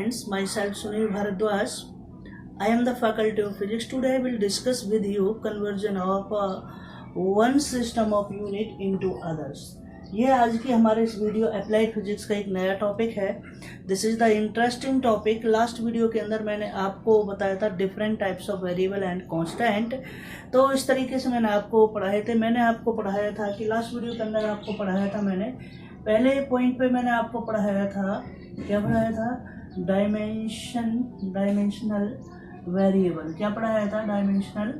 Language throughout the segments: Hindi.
friends, myself Sunil Bharadwaj. I am the faculty of physics. Today I will discuss with you conversion of one system of unit into others. ये आज की हमारे इस वीडियो अप्लाइड फिजिक्स का एक नया टॉपिक है. This is the interesting topic. Last video के अंदर मैंने आपको बताया था different types of variable and constant. तो इस तरीके से मैंने आपको पढ़ाए थे. मैंने आपको पढ़ाया था कि लास्ट वीडियो के अंदर आपको पढ़ाया था मैंने पहले पॉइंट पे मैंने आपको पढ़ाया था, क्या पढ़ाया था, डायमेंशनल वेरिएबल. क्या पढ़ाया था? डायमेंशनल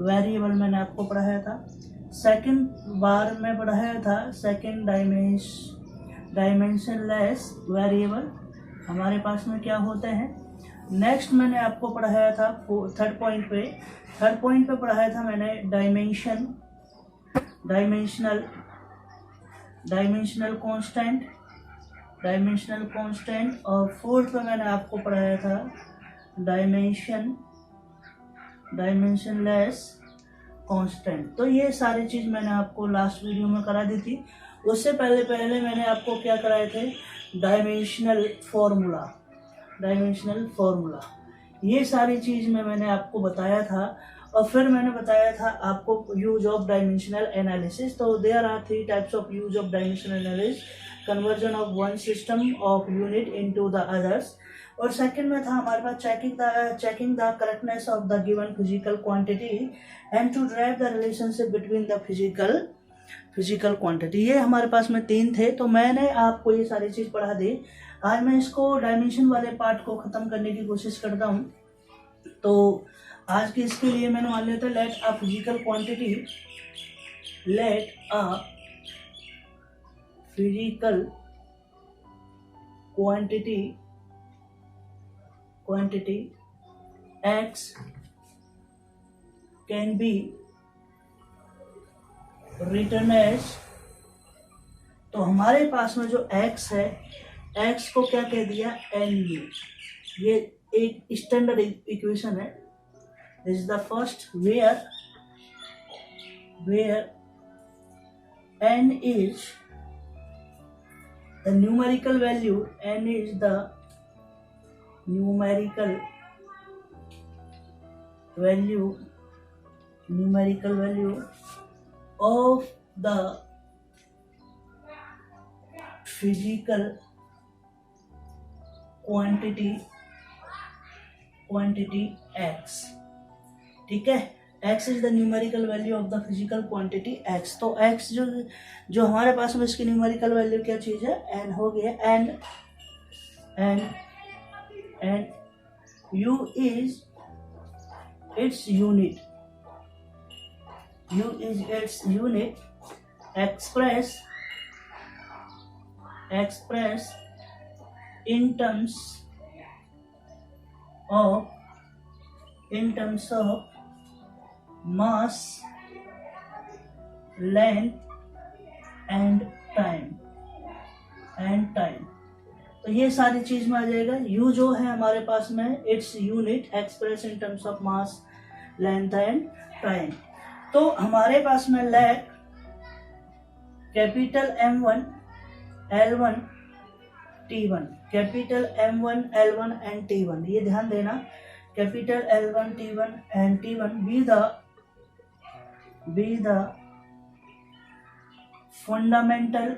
वेरिएबल मैंने आपको पढ़ाया था. सेकंड बार में पढ़ाया था सेकंड डायमेंशनलेस वेरिएबल हमारे पास में क्या होते हैं. नेक्स्ट मैंने आपको पढ़ाया था थर्ड पॉइंट पे पढ़ाया था मैंने डायमेंशनल कांस्टेंट और फोर्थ पे मैंने आपको पढ़ाया था डायमेंशनलेस कांस्टेंट. तो ये सारी चीज मैंने आपको लास्ट वीडियो में करा दी थी. उससे पहले मैंने आपको क्या कराए थे, डायमेंशनल फॉर्मूला. ये सारी चीज में मैंने आपको बताया था. और फिर मैंने बताया था आपको यूज ऑफ डायमेंशनल एनालिसिस. तो there are 3 types of use of dimensional analysis. Conversion of one system of unit into the others. और सेकंड में था हमारे पास checking the correctness of the given physical quantity and to derive the relationship between the physical quantity. ये हमारे पास में 3 थे. तो मैंने आपको ये सारी चीज पढ़ा दी. आज मैं इसको डायमेंशन वाले पार्ट को खत्म करने की कोशिश करता हूँ. तो आज के इसके लिए मैंने मान लिया था let a physical quantity x can be written as. तो हमारे पास में जो x है, x को क्या कह दिया, n. ये एक स्टैंडर्ड इक्वेशन है. This is the first where n is the numerical value of the physical quantity x. ठीक है, x is the numerical value of the physical quantity x. तो x जो हमारे पास में इसकी न्यूमेरिकल वैल्यू क्या चीज है, n हो गया. and u is its unit. express in terms of mass, length and time. तो ये सारी चीज में आ जाएगा. u जो है हमारे पास में its unit express in terms of mass, length and time. तो हमारे पास में let capital M1 L1 T1, capital M1 L1 and T1. ये ध्यान देना, capital L1 T1 and T1 be the fundamental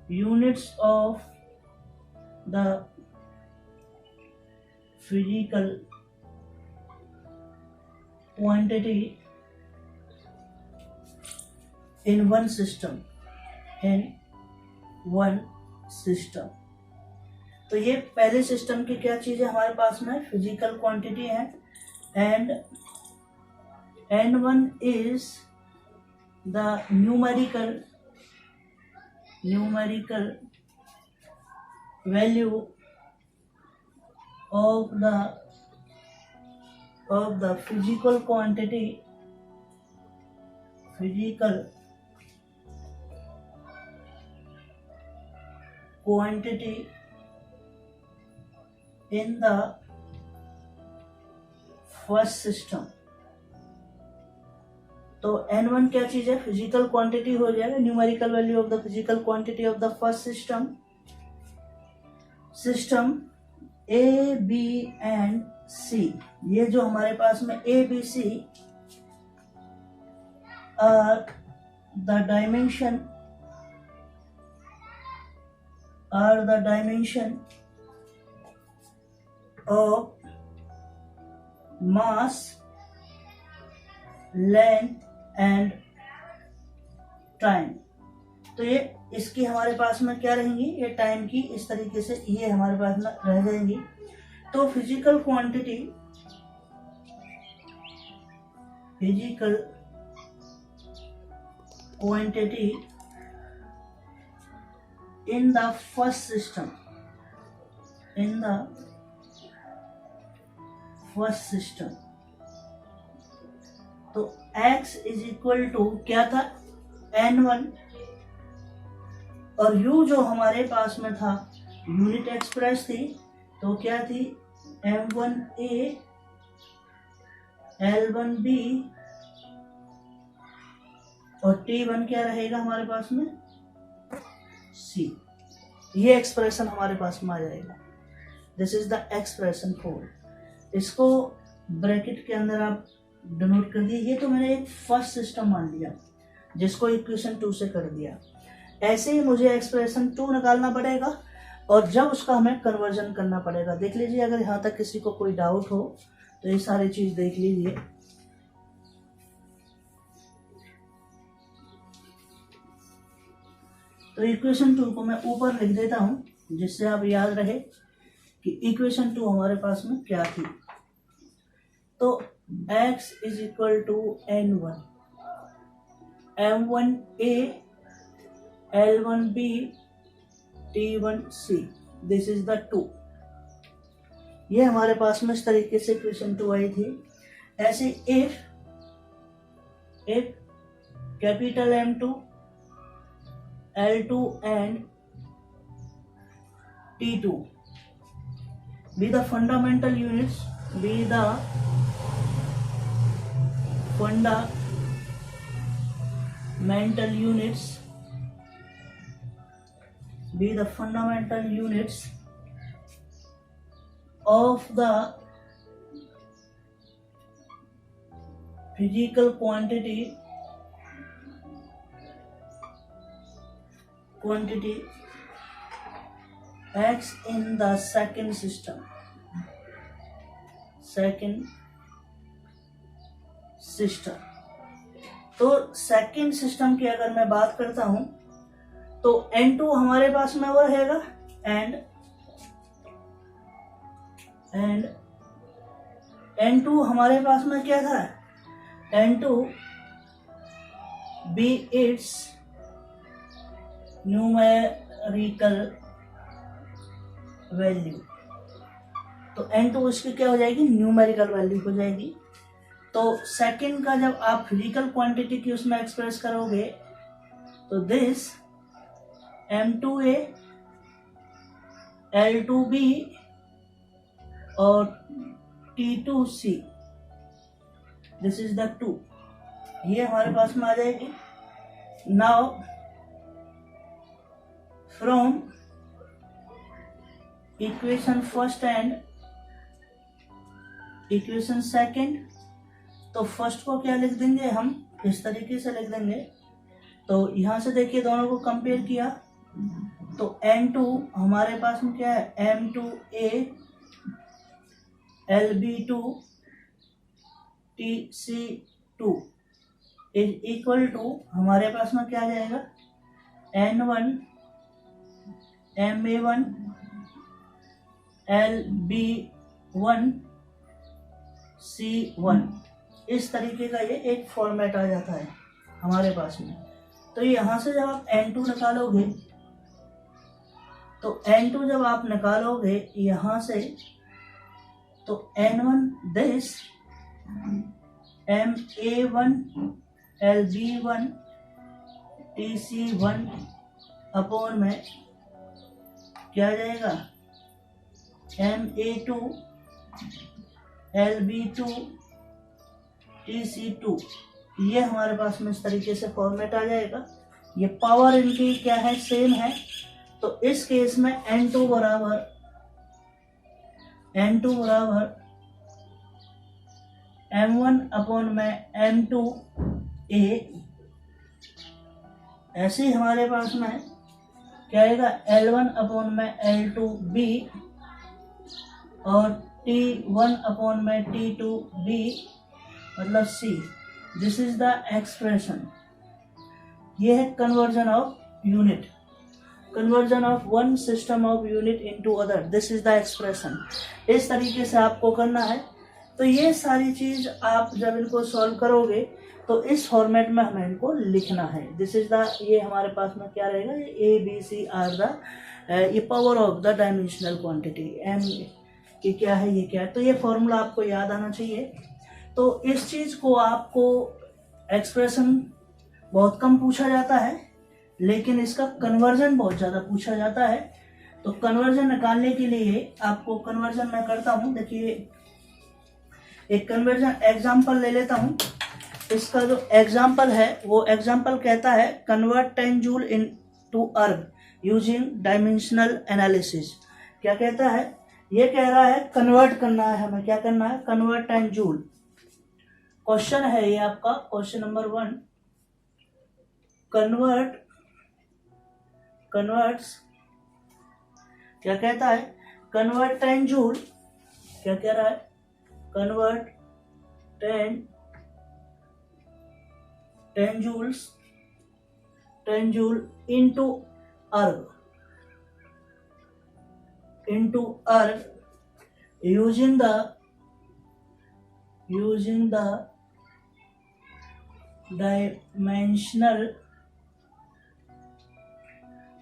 units of the physical quantity in one system. तो ये पहले सिस्टम की क्या चीज है हमारे पास में, फिजिकल क्वांटिटी है. And N1 is the numerical value of the physical quantity in the first system. तो N1 क्या चीज है, फिजिकल क्वांटिटी हो जाएगा, numerical value of the physical quantity of the first system A B and C. ये जो हमारे पास में A B C are the dimension of mass, length and time। तो ये इसकी हमारे पास में क्या रहेंगी, ये टाइम की इस तरीके से ये हमारे पास में रह जाएंगी। तो physical quantity in the first system तो x इज इक्वल टू क्या था, n1, और u जो हमारे पास में था यूनिट एक्सप्रेस थी, तो क्या थी, m1a l1b और t1 क्या रहेगा हमारे पास में, c। ये एक्सप्रेशन हमारे पास में आ जाएगा। This is the expression for, इसको ब्रैकेट के अंदर आप डिनोट कर दिए। ये तो मैंने एक फर्स्ट सिस्टम मान लिया जिसको इक्वेशन 2 से कर दिया। ऐसे ही मुझे एक्सप्रेशन 2 निकालना पड़ेगा और जब उसका हमें कन्वर्जन करना पड़ेगा। देख लीजिए, अगर यहाँ तक किसी को कोई डाउट हो तो ये सारी चीज देख लीजिए। तो इक्वेशन 2 को मैं ऊपर लिख देता हूं जिससे आप याद रहे कि इक्वेशन 2 हमारे पास में क्या थी। तो x is equal to n1 m1a l1b t1c, this is the 2। ये हमारे पास में इस तरीके से इक्वेशन 2 आई थी। ऐसे if capital M2 L2 and T2 be the fundamental units, be the fundamental units of the physical quantity x in the second system। तो सेकेंड सिस्टम की अगर मैं बात करता हूं तो N2 हमारे पास में वो रहेगा एंड N2 हमारे पास में क्या था, N2 B it's numerical value. तो N2 उसकी क्या हो जाएगी, न्यूमेरिकल वैल्यू हो जाएगी। तो सेकंड का जब आप फिजिकल क्वांटिटी की उसमें एक्सप्रेस करोगे तो दिस M2A L2B और T2C, दिस इज द 2, ये हमारे पास में आ जाएगी। Now from equation first and equation second, तो फर्स्ट को क्या लिख देंगे हम, इस तरीके से लिख देंगे। तो यहां से देखिए दोनों को कंपेयर किया तो N2 हमारे पास में क्या है, M2A LB2 TC2 is equal to हमारे पास में क्या आ जाएगा, N1 MA1 LB1 C1। इस तरीके का ये एक फॉर्मेट आ जाता है हमारे पास में। तो यहां से जब आप N2 निकालोगे तो N2 जब आप निकालोगे यहां से तो N1 this MA1 LB1 TC1 upon में क्या आ जाएगा, MA2 LB2 TC2 ये हमारे पास में इस तरीके से फॉर्मेट आ जाएगा। ये पावर इनकी क्या है, सेम है। तो इस केस में N2 बराबर M1 अपॉन में M2A। ऐसे ही हमारे पास में क्या आएगा, L1 अपॉन में L2B और T1 अपॉन में T2B मतलब C। This is the expression. ये है conversion of unit, conversion of one system of unit into other. This is the expression. इस तरीके से आपको करना है। तो ये सारी चीज आप जब इनको सॉल्व करोगे तो इस फॉर्मेट में हमें इनको लिखना है। दिस इज द, ये हमारे पास में क्या रहेगा, A B C are the, ये power of the dimensional quantity. M ये क्या है, ये क्या है। तो ये फॉर्मूला आपको याद आना चाहिए। तो इस चीज को आपको एक्सप्रेशन बहुत कम पूछा जाता है, लेकिन इसका कन्वर्जन बहुत ज्यादा पूछा जाता है। तो कन्वर्जन निकालने के लिए आपको कन्वर्जन मैं करता हूं। देखिए एक कन्वर्जन एग्जांपल ले लेता हूं। इसका जो एग्जांपल है वो एग्जांपल कहता है कन्वर्ट 10 जूल इनटू अर्ग यूजिंग डायमेंशनल एनालिसिस। क्या कहता है, ये कह रहा है कन्वर्ट करना है हमें। क्या करना है, कन्वर्ट 10 जूल। क्वेश्चन है ये आपका, क्वेश्चन नंबर 1। कन्वर्ट्स क्या कहता है, कन्वर्ट 10 जूल। क्या कह रहा है, कन्वर्ट 10 जूल इनटू अर्ग using the dimensional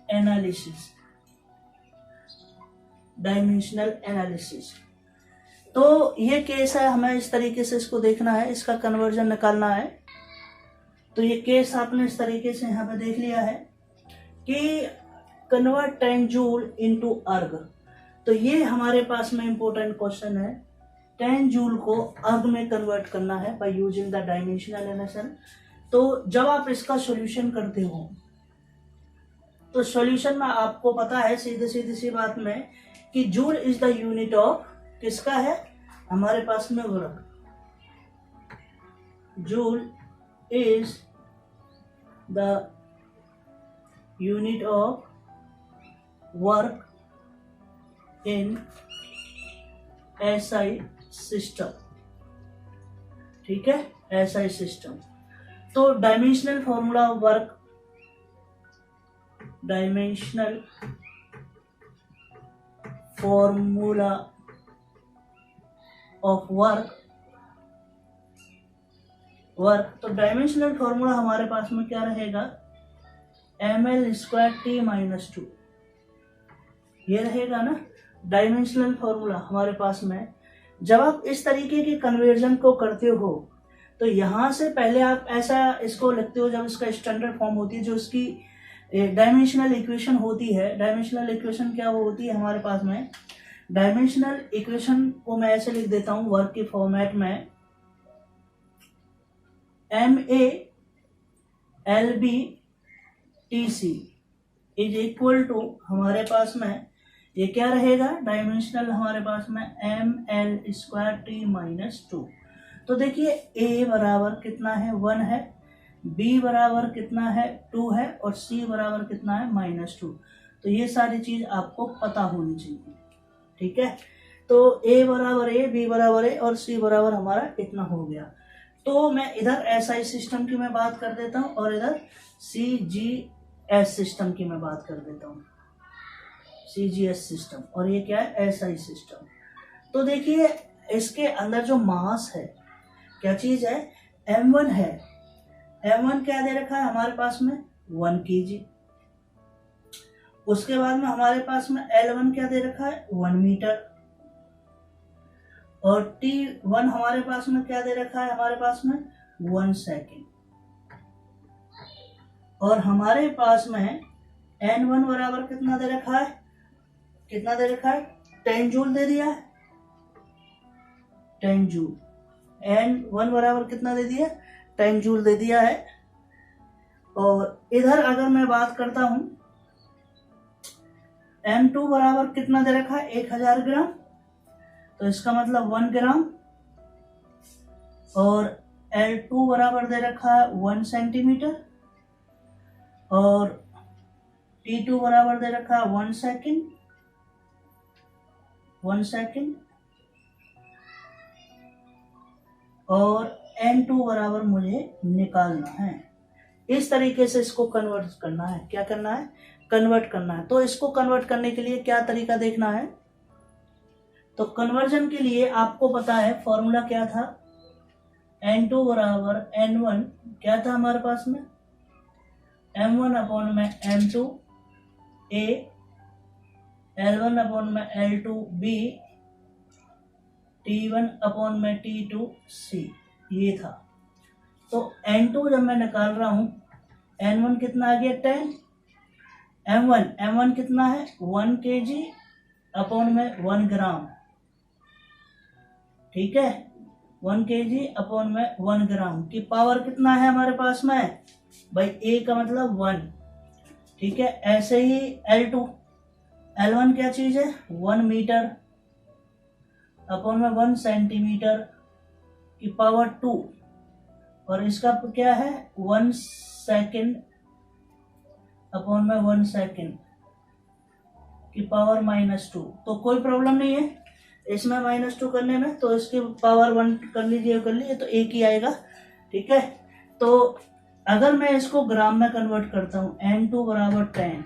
analysis। तो ये केस है, हमें इस तरीके से इसको देखना है, इसका कन्वर्जन निकालना है। तो ये केस आपने इस तरीके से यहाँ पे देख लिया है कि कन्वर्ट 10 जूल इनटू अर्ग। तो ये हमारे पास में इंपॉर्टेंट क्वेश्चन है। 10 जूल को अर्ग में कन्वर्ट करना है by using the dimensional analysis. तो जब आप इसका सॉल्यूशन करते हो तो सॉल्यूशन में आपको पता है सीधे सी बात में कि joule is the unit of किसका है, हमारे पास में work. Joule is the unit of work in SI system. ठीक है, SI सिस्टम। तो dimensional formula of work, dimensional formula of work. तो डायमेंशनल फॉर्मूला हमारे पास में क्या रहेगा, ml²T-2 ये रहेगा ना डायमेंशनल फॉर्मूला हमारे पास में। जब आप इस तरीके के कन्वर्जन को करते हो तो यहां से पहले आप ऐसा इसको लिखते हो, जब इसका स्टैंडर्ड फॉर्म होती है, जो इसकी डायमेंशनल इक्वेशन होती है। डायमेंशनल इक्वेशन क्या वो होती है हमारे पास में, डायमेंशनल इक्वेशन को मैं ऐसे लिख देता हूं वर्क के फॉर्मेट में, MA/LB/TC इज इक्वल टू हमारे पास में ये क्या रहेगा, डायमेंशनल हमारे पास में ml²T-2। तो देखिए A बराबर कितना है, 1 है, B बराबर कितना है, 2 है, और C बराबर कितना है, -2। तो ये सारी चीज आपको पता होनी चाहिए। ठीक है, तो A बराबर A, B बराबर A और C बराबर हमारा इतना हो गया। तो मैं इधर SI सिस्टम की मैं बात कर देता हूँ और इधर CGS सिस्टम की मैं बात कर देता हूँ, CGS सिस्टम, और ये क्या है, SI सिस्टम। तो देखिए इसके अंदर जो मास है, क्या चीज है, M1 है। M1 क्या दे रखा है हमारे पास में, 1 kg। उसके बाद में हमारे पास में L1 क्या दे रखा है, 1 मीटर। और T1 हमारे पास में क्या दे रखा है, हमारे पास में 1 सेकेंड। और हमारे पास में N1 बराबर कितना दे रखा है, 10 जूल दे दिया है, 10 जूल। N1 बराबर कितना दे दिया, 10 जूल दे दिया है। और इधर अगर मैं बात करता हूं, M2 बराबर कितना दे रखा है, 1000 ग्राम, तो इसका मतलब 1 ग्राम। और L2 बराबर दे रखा है 1 सेंटीमीटर। और T2 बराबर दे रखा है 1 सेकेंड, 1 सेकेंड। और N2 बराबर मुझे निकालना है। इस तरीके से इसको कन्वर्ट करना है। क्या करना है, कन्वर्ट करना है। तो इसको कन्वर्ट करने के लिए क्या तरीका देखना है, तो कन्वर्जन के लिए आपको पता है फॉर्मूला क्या था, N2 बराबर N1 क्या था हमारे पास में, M1 अपॉन में M2 A, L1 अपॉन में L2 B, T1 अपॉन में T2 C, ये था। तो N2 जब मैं निकाल रहा हूं, N1 कितना आ गया 10, M1 कितना है 1 kg अपॉन में 1 ग्राम, ठीक है, 1 kg अपॉन में 1 ग्राम की पावर कितना है हमारे पास में भाई, A का मतलब 1, ठीक है। ऐसे ही L1 क्या चीज है, 1 मीटर अपॉन में 1 सेंटीमीटर की पावर 2, और इसका क्या है 1 सेकेंड अपॉन में 1 सेकेंड की पावर -2। तो कोई प्रॉब्लम नहीं है इसमें -2 करने में, तो इसकी पावर 1 कर लीजिए, कर लीजिए तो एक ही आएगा, ठीक है। तो अगर मैं इसको ग्राम में कन्वर्ट करता हूं, N2 बराबर 10,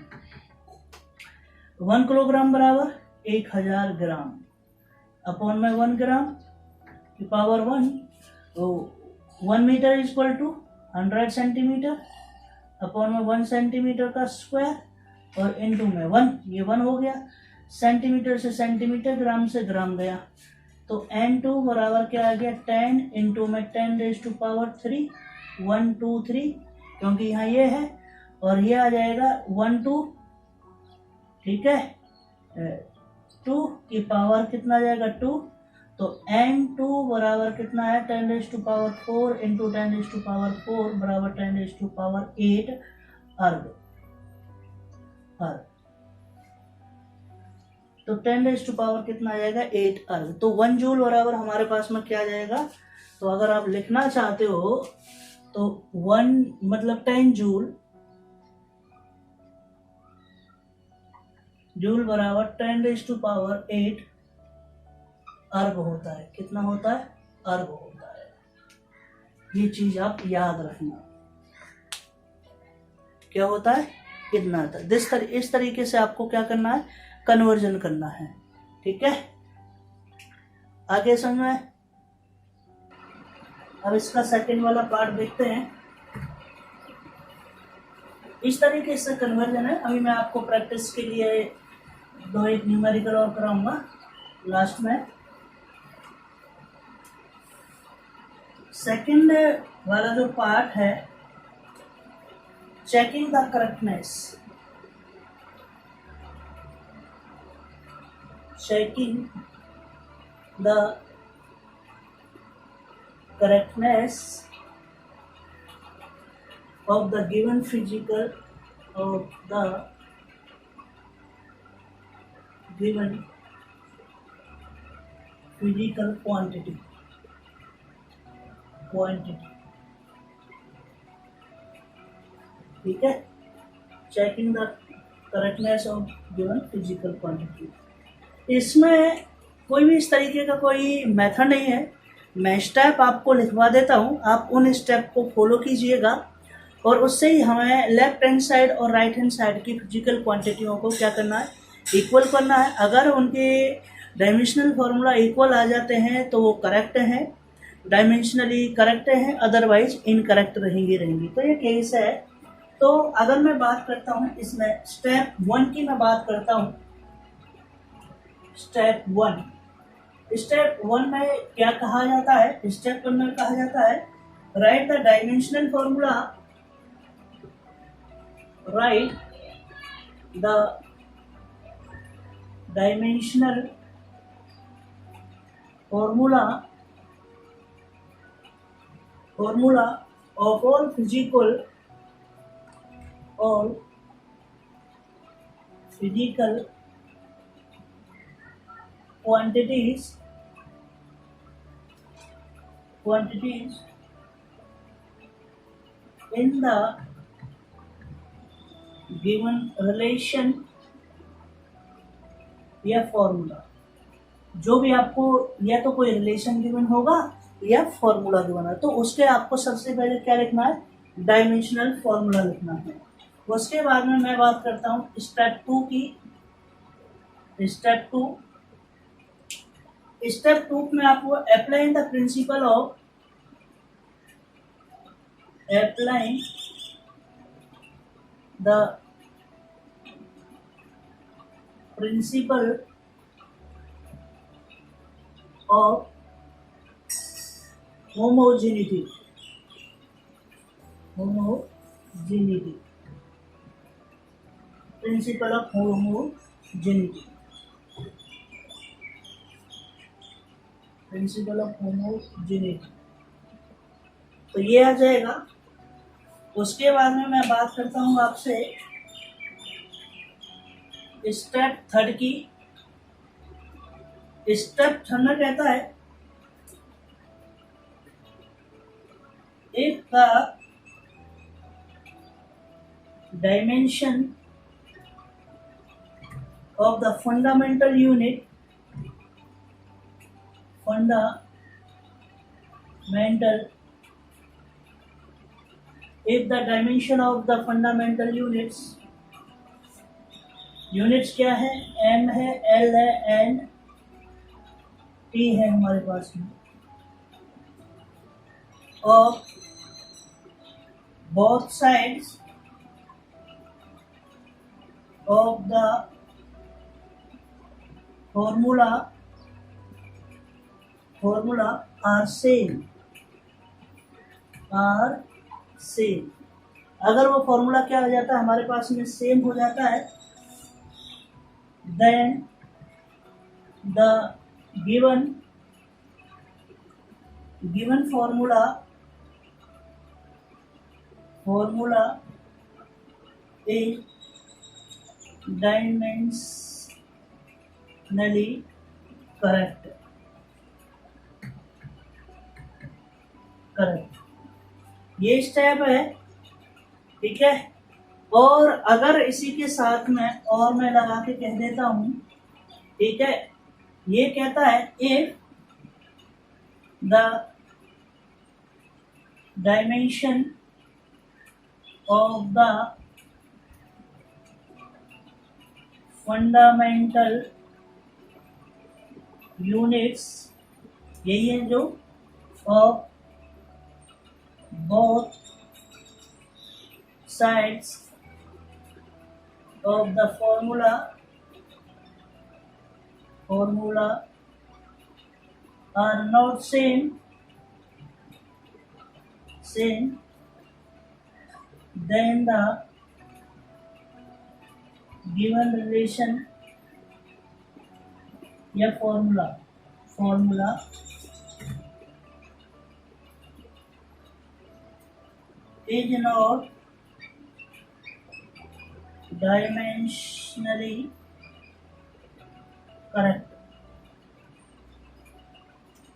1 किलोग्राम बराबर 1000 ग्राम अपॉन में 1 ग्राम की पावर 1, तो 1 metre equal to 100 centimetre upon में 1 सेंटीमीटर का स्क्वायर और इनटू में 1, ये 1 हो गया। सेंटीमीटर से सेंटीमीटर, ग्राम से ग्राम गया, तो N2 बराबर क्या आ गया 10 इंटू में 10 रेज टू पावर 3, 1 2 3, क्योंकि यहाँ ये है, और ये आ जाएगा 1 2, ठीक है, 2 की पावर कितना आ जाएगा 2, तो N2 बराबर कितना है 10 raise to power 4 into 10 raise to power 4 बराबर 10 रेज टू पावर 8 अर्ग। तो 10 रेज टू पावर कितना आ जाएगा 8 अर्ग। तो 1 जूल बराबर हमारे पास में क्या आ जाएगा, तो अगर आप लिखना चाहते हो तो 1 मतलब 10 जूल बराबर 10 रेज टू पावर 8 अर्ग होता है। कितना होता है, अर्ग होता है। ये चीज आप याद रखना, क्या होता है, कितना होता है। इस तरीके से आपको क्या करना है, कन्वर्जन करना है, ठीक है। आगे समझ में। अब इसका सेकंड वाला पार्ट देखते हैं। इस तरीके से कन्वर्जन है। अभी मैं आपको प्रैक्टिस के लिए 2-1 न्यूमेरिकल और कराऊंगा लास्ट में। सेकंड वाला जो पार्ट है, checking the correctness, checking the correctness of the given physical quantity, ठीक है। Checking the correctness of given physical quantity, इसमें कोई भी इस तरीके का कोई मेथड नहीं है। मैं स्टेप आपको लिखवा देता हूँ, आप उन स्टेप को फॉलो कीजिएगा और उससे ही हमें लेफ्ट हैंड साइड और राइट हैंड साइड की फिजिकल क्वांटिटियों को क्या करना है, इक्वल करना है। अगर उनके डायमेंशनल फार्मूला इक्वल आ जाते हैं तो वो करेक्ट हैं, डायमेंशनली करेक्ट हैं, अदरवाइज इनकरेक्ट रहेंगी। तो ये केस है। तो अगर मैं बात करता हूँ इसमें स्टेप 1 की, मैं बात करता हूँ स्टेप 1 में क्या कहा जाता है, स्टेप 1 में कहा जाता है right the dimensional formula, right the dimensional formula of all physical quantities in the given relation या फॉर्मूला, जो भी आपको या तो कोई रिलेशन गिवन होगा या फॉर्मूला गिवन है, तो उसके आपको सबसे पहले क्या लिखना है, डायमेंशनल फॉर्मूला लिखना है। उसके बाद में मैं बात करता हूँ स्टेप 2 की। स्टेप 2 में आपको applying the principle of homogeneity principal of homogeneity तो ये आ जाएगा। उसके बाद में मैं बात करता हूँ आपसे स्टेप 3 की। स्टेप 3 में कहता है if the dimension of the fundamental unit if the dimension of the fundamental units क्या है, m है, l है, n t है हमारे पास में, of both sides of the formula are same। अगर वो फॉर्मूला क्या हो जाता है हमारे पास में, सेम हो जाता है, then the given formula is dimensionally correct। ये स्टेप है, ठीक है। और अगर इसी के साथ में और मैं लगा के कह देता हूं, ठीक है, ये कहता है if the dimension of the fundamental units, यही है जो of both sides of the formula are not same, then the given relation या formula is not dimensionally correct।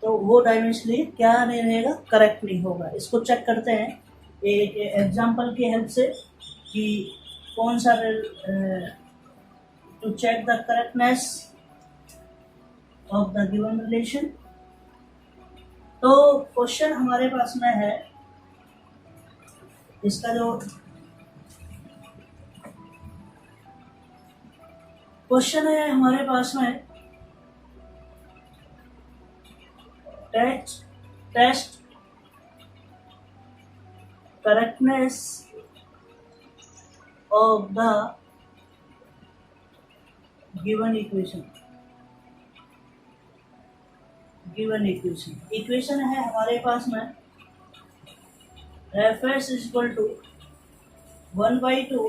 तो वो डायमेंशनली क्या नहीं रहेगा, करेक्ट नहीं होगा। इसको चेक करते हैं एक एग्जांपल की हेल्प से कि कौन सा, to check the correctness of the given relation. तो क्वेश्चन हमारे पास में है, इसका जो क्वेश्चन है हमारे पास में, test correctness of the given equation. Equation है हमारे पास में Fs is equal to 1/2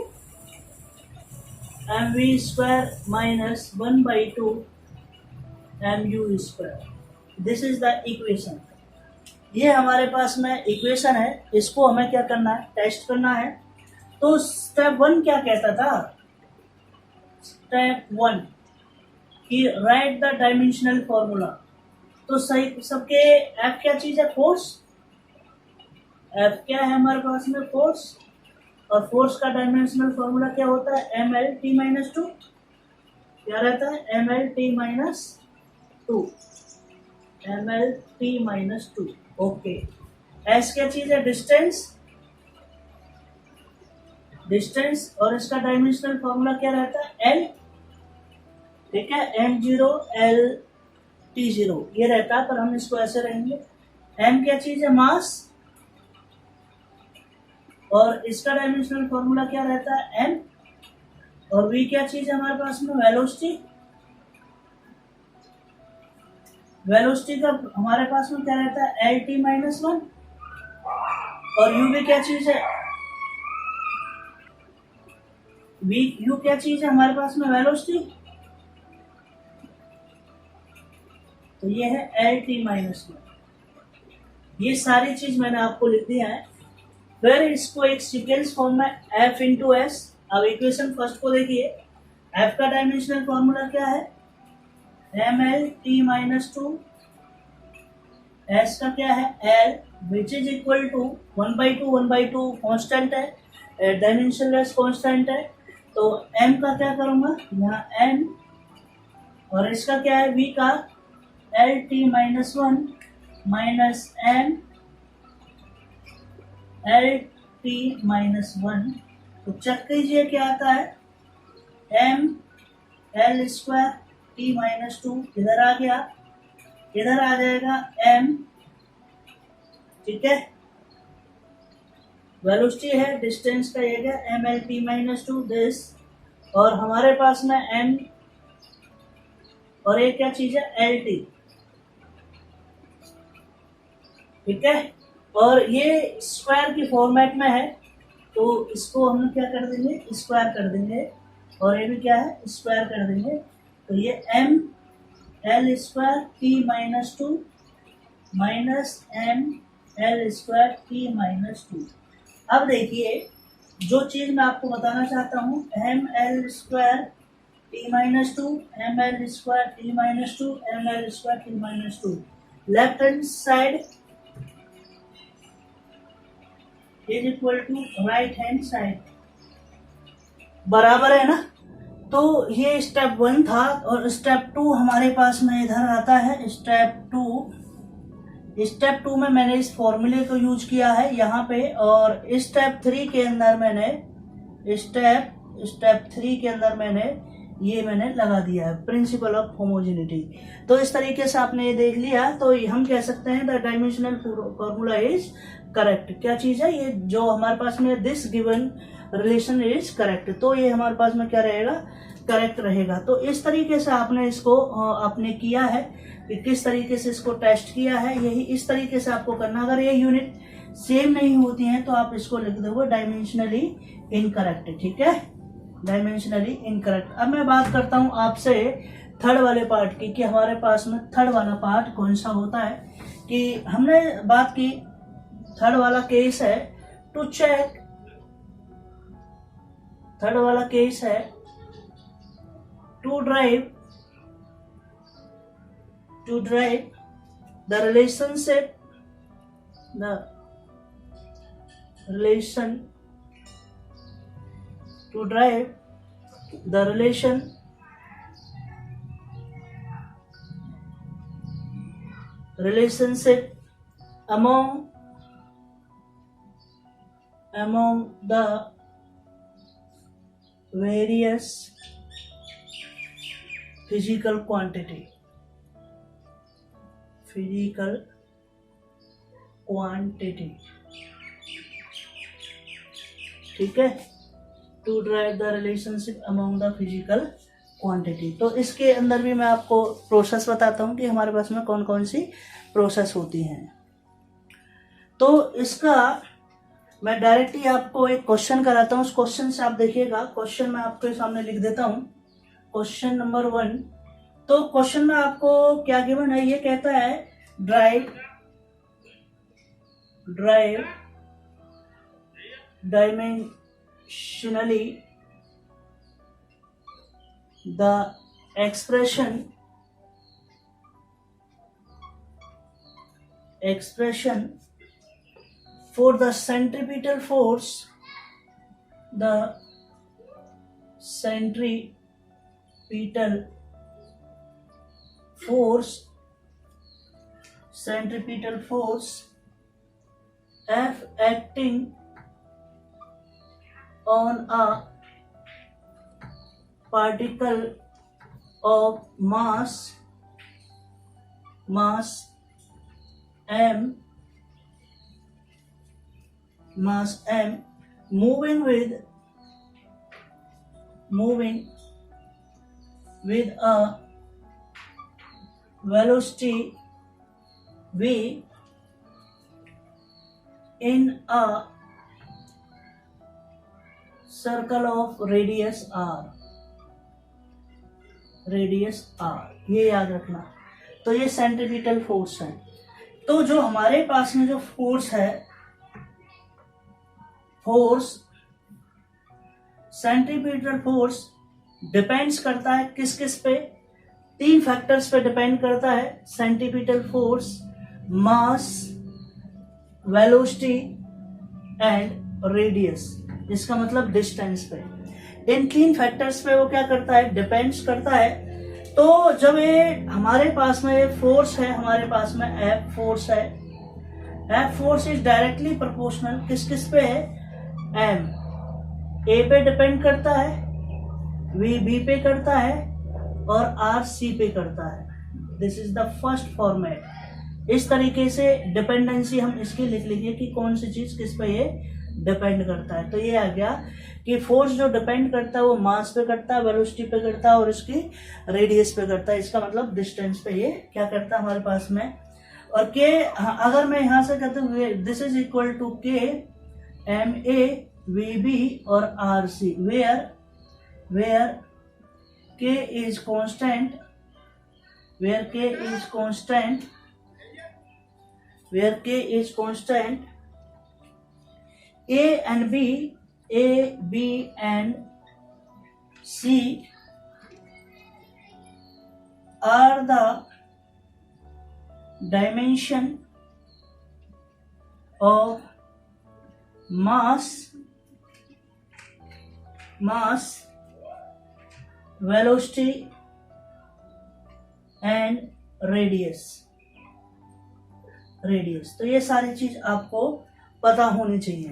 mv square minus 1/2 mu square। This is the equation। ये हमारे पास में इक्वेशन है, इसको हमें क्या करना है, टेस्ट करना है। तो स्टेप 1 क्या कहता था, स्टेप 1 कि राइट द डायमेंशनल फॉर्मूला। तो सही सबके एफ क्या चीज है, फोर्स। एफ क्या है हमारे पास में, फोर्स। और फोर्स का डायमेंशनल फॉर्मूला क्या होता है, M L T minus two. क्या रहता है, M L T minus two, M L T minus two. Okay, S क्या चीज है, डिस्टेंस, डिस्टेंस। और इसका डायमेंशनल फॉर्मूला क्या रहता है, एल। ठीक है, M zero L T zero ये रहता है, पर हम इसको ऐसे रहेंगे। एम क्या चीज है, मास। और इसका डायमेंशनल फॉर्मूला क्या रहता है, एम। और वी क्या चीज है हमारे पास में, वेलोसिटी। वेलोसिटी का हमारे पास में क्या रहता है, एल टी माइनस वन। और यू भी क्या चीज है, वी यू क्या चीज है हमारे पास में, वेलोसिटी। तो ये है एल टी माइनस वन। ये सारी चीज मैंने आपको लिख दिया है। फिर इसको एक सीक्वेंस फॉर्म में एफ इंटू एस। अब इक्वेशन फर्स्ट को देखिए, एफ का डायमेंशनल फॉर्मूला क्या है, M L T minus two. S का क्या है, L, which is equal to 1/2 constant है, डायमेंशनलेस कॉन्स्टेंट है। तो एम का क्या करूंगा, यहाँ एम। और इसका क्या है, वी का L T minus one minus M L T minus one. तो चेक कीजिए क्या आता है, M L square T minus two इधर आ गया, इधर आ जाएगा एम। ठीक है, वेलोसिटी है, डिस्टेंस का ये गया M L T minus two this. और हमारे पास में एम और एक क्या चीज है, एल टी। ठीक है, और ये स्क्वायर की फॉर्मेट में है, तो इसको हम क्या कर देंगे, स्क्वायर कर देंगे। और ये भी क्या है, स्क्वायर कर देंगे। तो ये M L square T minus two minus M L square T minus two. अब देखिए, जो चीज मैं आपको बताना चाहता हूँ, M L square T minus two, M L square T minus two, M L square T minus two. Left hand side is equal to right hand side, बराबर है ना। तो ये स्टेप 1 था। और स्टेप 2 हमारे पास में इधर आता है, स्टेप 2 में मैंने इस फॉर्मूले को यूज किया है यहाँ पे। और स्टेप 3 के अंदर मैंने स्टेप 3 के अंदर मैंने लगा दिया है प्रिंसिपल ऑफ होमोजेनिटी। तो इस तरीके से आपने ये देख लिया, तो हम कह सकते हैं the dimensional formula is correct. क्या चीज है ये, जो हमारे पास में this given relation is correct. तो ये हमारे पास में क्या रहेगा, करेक्ट रहेगा। तो इस तरीके से आपने इसको आपने किया है कि किस तरीके से इसको टेस्ट किया है, यही इस तरीके से आपको करना। अगर ये यूनिट सेम नहीं होती हैं तो आप इसको लिख दोगे डायमेंशनली इनकरेक्ट। ठीक है, डायमेंशनली इनकरेक्ट। अब मैं बात करता हूं आपसे थर्ड वाले पार्ट की, कि हमारे पास में थर्ड वाला पार्ट कौन सा होता है। कि हमने बात की, थर्ड वाला केस है टू चेक, थर्ड वाला केस है to derive the relationship, the relation, to drive the relationship among the various physical quantity, ठीक है, to derive the relationship among the physical quantity. तो इसके अंदर भी मैं आपको प्रोसेस बताता हूँ कि हमारे पास में कौन कौन सी प्रोसेस होती हैं। तो इसका मैं डायरेक्टली आपको एक क्वेश्चन कराता हूँ, उस क्वेश्चन से आप देखिएगा। क्वेश्चन मैं आपके सामने लिख देता हूँ, क्वेश्चन नंबर 1। तो क्वेश्चन में आपको क्या गिवन है, ये कहता है drive drive dimensionally the expression for the centripetal force, centripetal force F acting on a particle of mass m moving with a velocity v in a circle of radius r, ये याद रखना। तो ये सेंट्रीपिटल फोर्स है। तो जो हमारे पास में जो फोर्स है, सेंट्रीपिटल फोर्स डिपेंड्स करता है किस किस पे? 3 फैक्टर्स पे डिपेंड करता है। Centripetal force, mass, velocity and radius, इसका मतलब डिस्टेंस पे। इन 3 फैक्टर्स पे वो क्या करता है? डिपेंड्स करता है। तो जब ये हमारे पास में ये फोर्स है, हमारे पास में एफ फोर्स है, F force is directly proportional किस किस पे है? एम ए पे डिपेंड करता है, वी बी पे करता है और आर सी पे करता है। This is the first format. इस तरीके से डिपेंडेंसी हम इसकी लिख लीजिए कि कौन सी चीज किस पे ये डिपेंड करता है। तो ये आ गया कि फोर्स जो डिपेंड करता है वो मास पे करता है, वेलोसिटी पे करता है और इसकी रेडियस पे करता है। इसका मतलब डिस्टेंस पे ये क्या करता है हमारे पास में। और के अगर मैं यहां से कहता हूँ this is equal to K M A V B और आर सी, वेयर के is constant, A and B, A, B and C are the dimension of mass, velocity and radius। तो ये सारी चीज आपको पता होनी चाहिए।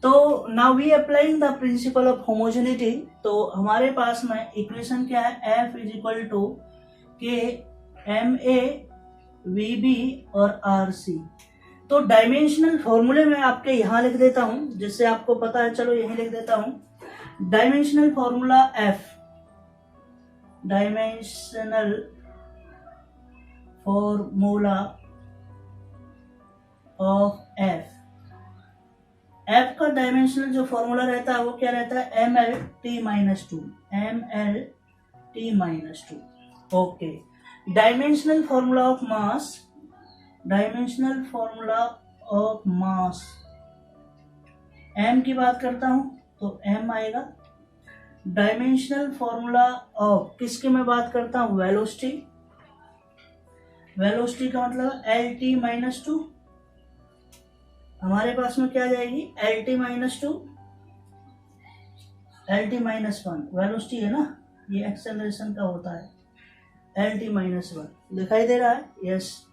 तो now we applying the principle of homogeneity. तो हमारे पास में इक्वेशन क्या है? F is equal to K M A V B और आर सी। तो डायमेंशनल फॉर्मूले में आपके यहां लिख देता हूं, जिससे आपको पता है। चलो यही लिख देता हूं। Dimensional formula F, dimensional formula of F, F का डायमेंशनल जो फॉर्मूला रहता है वो क्या रहता है? M L T minus two. Okay. Dimensional formula of mass, M की बात करता हूं तो एम आएगा। डायमेंशनल फॉर्मूला ऑफ किसकी मैं बात करता हूं? वेलोसिटी का मतलब एल टी माइनस टू। हमारे पास में क्या जाएगी? L T minus to, L T minus one. Velocity है ना, ये एक्सेलरेशन का होता है। एल टी माइनस वन दिखाई दे रहा है? यस।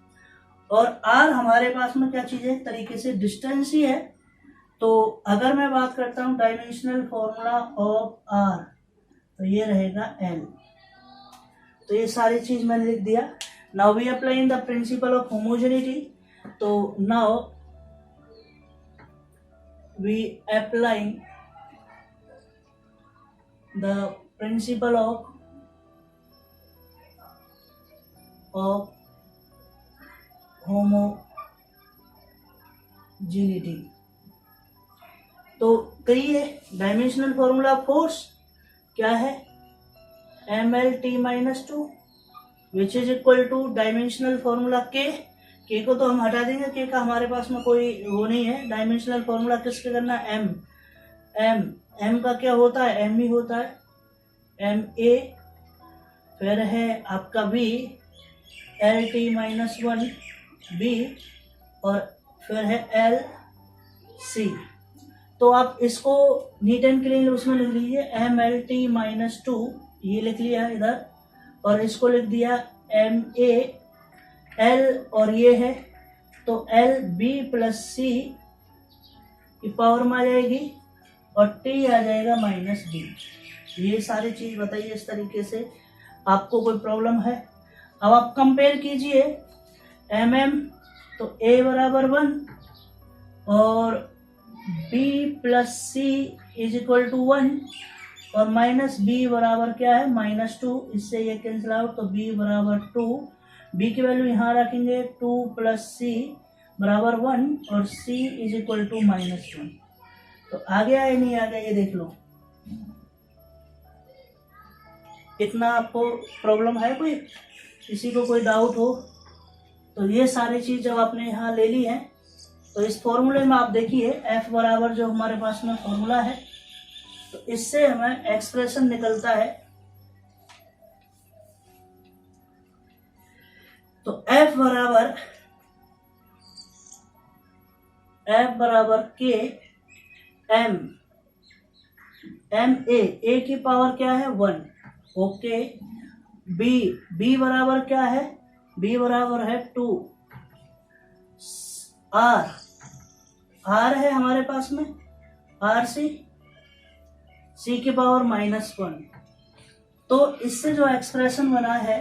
और आर हमारे पास में क्या चीज है? तरीके से डिस्टेंस ही है। तो अगर मैं बात करता हूं डायमेंशनल फॉर्मूला ऑफ आर, तो ये रहेगा एल। तो ये सारी चीज मैंने लिख दिया। Now we applying the principle of homogeneity. तो now we applying the principle of homogeneity। तो कहिए डायमेंशनल फॉर्मूला फोर्स क्या है? M L T minus two, which is equal to dimensional formula के के को तो हम हटा देंगे, के का हमारे पास में कोई वो नहीं है। डायमेंशनल फॉर्मूला किसके करना है, एम। एम का क्या होता है, एम ही होता है, एम ए। फिर है आपका B, L T minus one B, और फिर है एल सी। तो आप इसको नीट एंड क्लीन उसमें लिख लीजिए, M L T minus two, ये लिख लिया इधर, और इसको लिख दिया एम ए एल, और ये है तो एल बी प्लस सी की पावर में आ जाएगी, और टी आ जाएगा माइनस बी। ये सारी चीज बताइए इस तरीके से, आपको कोई प्रॉब्लम है? अब आप कंपेयर कीजिए, एम एम तो ए बराबर 1 और B plus C is equal to 1, और माइनस बी बराबर क्या है, माइनस 2। इससे ये कैंसिल आउट, तो बी बराबर 2, बी की वैल्यू यहाँ रखेंगे, 2 प्लस सी बराबर 1, और सी इज इक्वल टू माइनस 1। तो आ गया या नहीं आ गया, ये देख लो। कितना आपको प्रॉब्लम है, कोई किसी को कोई डाउट हो तो ये सारी चीज जब आपने यहाँ ले ली है, तो इस फॉर्मूले में आप देखिए एफ बराबर जो हमारे पास में फॉर्मूला है, तो इससे हमें एक्सप्रेशन निकलता है, तो एफ बराबर के एम ए की पावर क्या है, 1। ओके, बी बराबर क्या है, बी बराबर है 2। आर है हमारे पास में, आर सी की पावर -1। तो इससे जो एक्सप्रेशन बना है,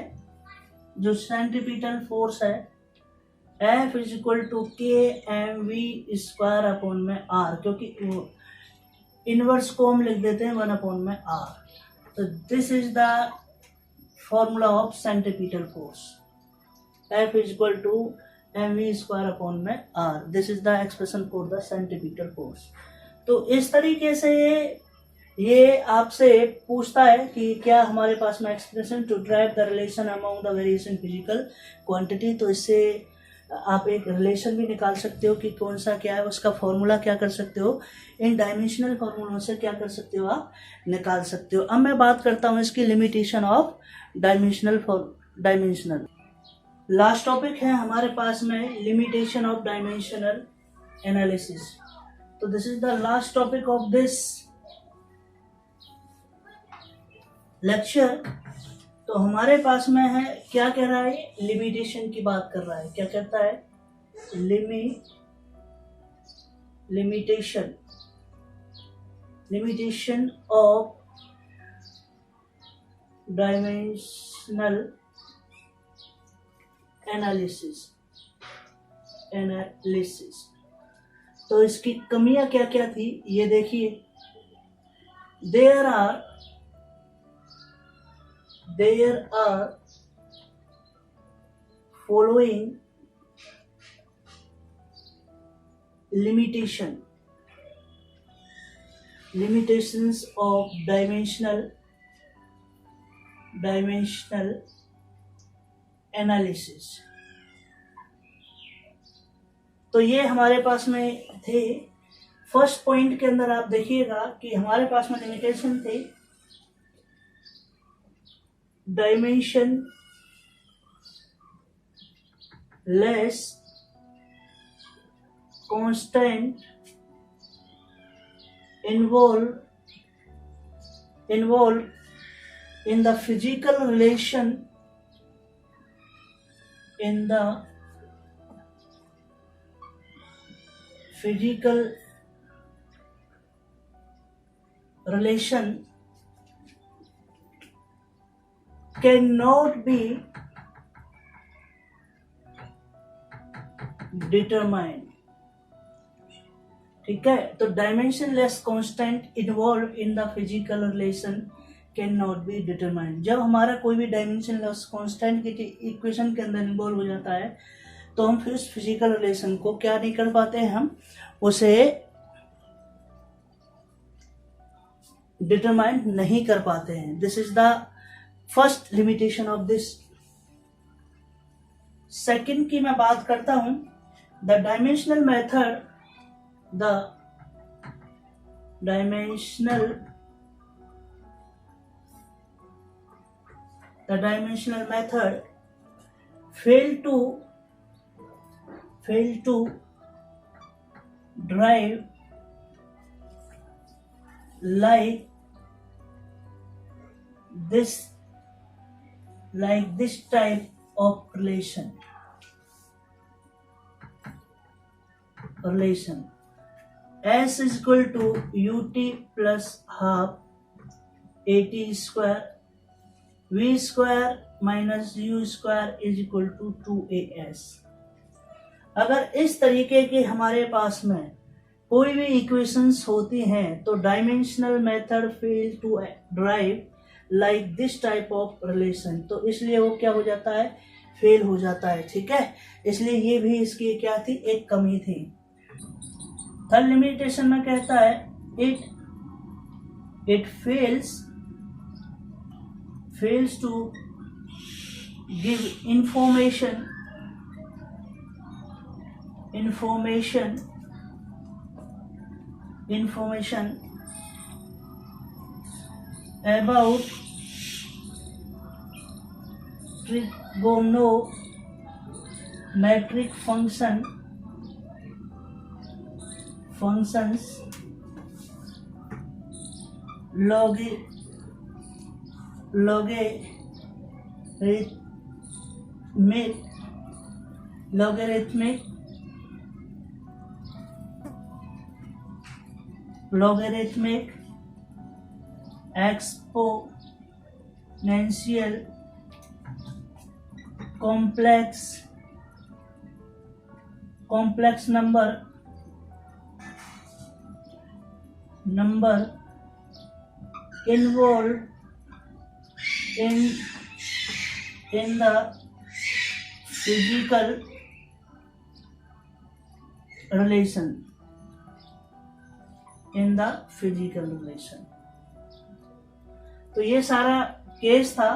जो सेंट्रीपिटल फोर्स है, F is equal to K M V square upon में आर, क्योंकि इनवर्स को हम लिख देते हैं 1 अपॉन में आर। तो this is the formula of centripetal force, F is equal to M V square upon में R. This is the expression for the centripetal force. तो इस तरीके से ये आपसे पूछता है कि क्या हमारे पास में expression to derive the relation among the variation physical quantity. तो इससे आप एक रिलेशन भी निकाल सकते हो कि कौन सा क्या है, उसका फॉर्मूला क्या कर सकते हो, इन डायमेंशनल फॉर्मूलों से क्या कर सकते हो, आप निकाल सकते हो। अब मैं बात करता हूँ इसकी limitation of dimensional. Last topic है हमारे पास में लिमिटेशन ऑफ डायमेंशनल एनालिसिस। तो this is the last topic of this lecture. तो हमारे पास में है, क्या कह रहा है, लिमिटेशन की बात कर रहा है। क्या कहता है, लिमिटेशन ऑफ डायमेंशनल एनालिसिस। तो इसकी कमियां क्या क्या थी, ये देखिए। There are following limitations of dimensional analysis। तो ये हमारे पास में थे। फर्स्ट पॉइंट के अंदर आप देखिएगा कि हमारे पास में लिमिटेशन थे, dimension less constant involved in the physical relation cannot be determined। ठीक है, तो dimension less constant involve in the physical relation can not be determined. जब हमारा कोई भी डायमेंशन लेस कांस्टेंट की इक्वेशन के अंदर इन्वॉल्व हो जाता है, तो हम फिर उस फिजिकल रिलेशन को क्या नहीं कर पाते हैं, हम उसे डिटरमाइन नहीं कर पाते हैं। This is the first limitation of this second की मैं बात करता हूं, the dimensional method, the dimensional method failed to drive like this type of relation. S is equal to ut plus half at square, v square minus u square is equal to 2as. अगर इस तरीके के हमारे पास में कोई भी इक्वेशंस होती हैं तो dimensional method fail to derive like this type of relation, तो इसलिए वो क्या हो जाता है, फेल हो जाता है। ठीक है, इसलिए ये भी इसकी क्या थी, एक कमी थी। थर्ड लिमिटेशन में कहता है it fails to give information about trigonometric functions, logarithmic, exponential, complex number involved in the physical relation, तो ये सारा केस था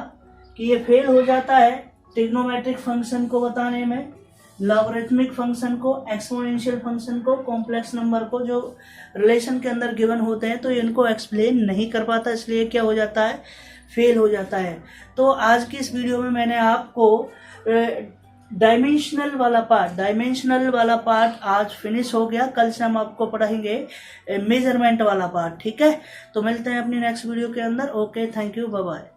कि ये फेल हो जाता है ट्रिग्नोमेट्रिक फंक्शन को बताने में, लॉगरिथमिक फंक्शन को, एक्सपोनेंशियल फंक्शन को, कॉम्प्लेक्स नंबर को, जो रिलेशन के अंदर गिवन होते हैं, तो इनको एक्सप्लेन नहीं कर पाता, इसलिए क्या हो जाता है, फेल हो जाता है। तो आज की इस वीडियो में मैंने आपको डायमेंशनल वाला पार्ट आज फिनिश हो गया। कल से हम आपको पढ़ाएंगे मेजरमेंट वाला पार्ट। ठीक है, तो मिलते हैं अपनी नेक्स्ट वीडियो के अंदर। Okay, thank you, bye bye.